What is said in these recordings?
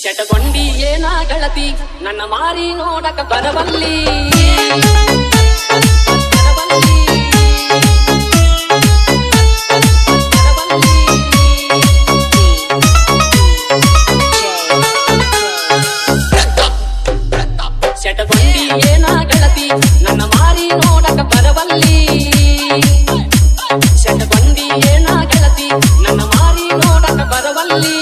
ಚಟಗೊಂಡಿ ಏನ ಗೆಳತಿ ನನ್ನ ಮಾರಿ ನೋಡಕ ಬರವಲ್ಲಿ ಚಟಗೊಂಡಿ ಏನ ಗೆಳತಿ ನನ್ನ ಮಾರಿ ನೋಡಕ ಬರವಲ್ಲಿ ಚಟಗೊಂಡಿ ಏನ ಗೆಳತಿ ನನ್ನ ಮಾರಿ ನೋಡಕ ಬರವಲ್ಲಿ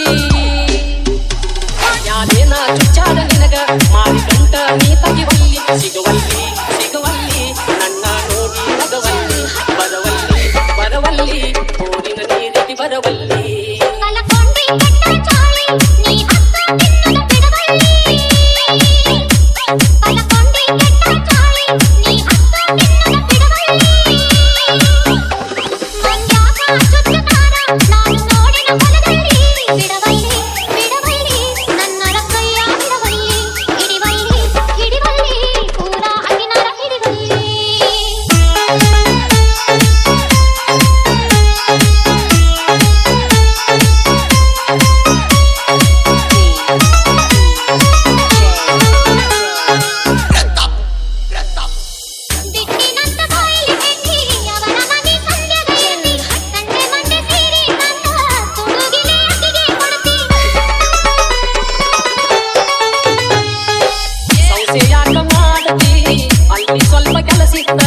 ಯಾರೇನ ಚುಚ್ಚಾದ ನಿನಗ ಮಾರಿ ಗಂಟ ನೀ ತಗಿವಲ್ಲಿ ಸಿಗುವಲ್ಲಿ ಸಿಗುವಲ್ಲಿ ನನ್ನ ನೋಡಿ ನಗವಲ್ಲಿ ಬರವಲ್ಲಿ ಬರವಲ್ಲಿ ಓಡಿನ ನೀರಿತಿ ಬರವಲ್ಲಿ ಅಲ್ಲಿ ಸ್ವಲ್ಪ ಕೆಲಸಿತ್ತ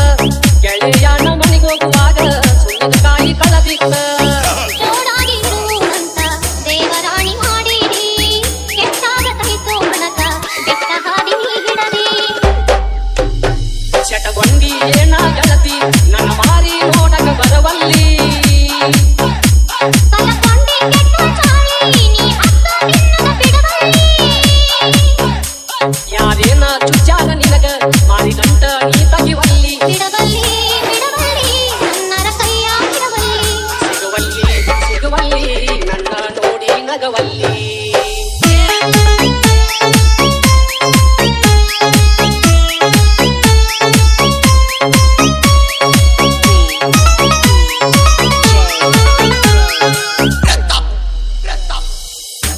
ಗೆಳೆಯನ ಮನೆಗೆ ಹೋಗುವಾಗ ಸುಣ್ಣದ ಕಾಯಿ ಕಳದಿತ್ತ ಚಟಗೊಂಡಿ ಏನ ಗೆಳತಿ ನನ್ನ ಮಾರಿ ನೋಡಕ ಬರವಲ್ಲಿ ಯಾರೇನ ಚುಚ್ಚಾದ ನಿನಗ ಮಾರಿ ಗಂಟ ನೀ ತಗಿವಲ್ಲಿ ಸಿಗುವಲ್ಲಿ ಸಿಗುವಲ್ಲಿ ನನ್ನ ನೋಡಿ ನಗವಲ್ಲಿ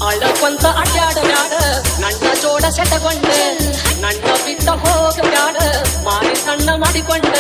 ಅಳಕೊಂತ ಅಡ್ಡಾಡಬ್ಯಾಡ ನನ್ನ ಜೋಡ ಸೆಟಗೊಂಡ ನನ್ನ ಬಿಟ್ಟ ಹೋಗಬ್ಯಾಡ ಮಾರಿ ಸಣ್ಣ ಮಾಡಿಕೊಂಡ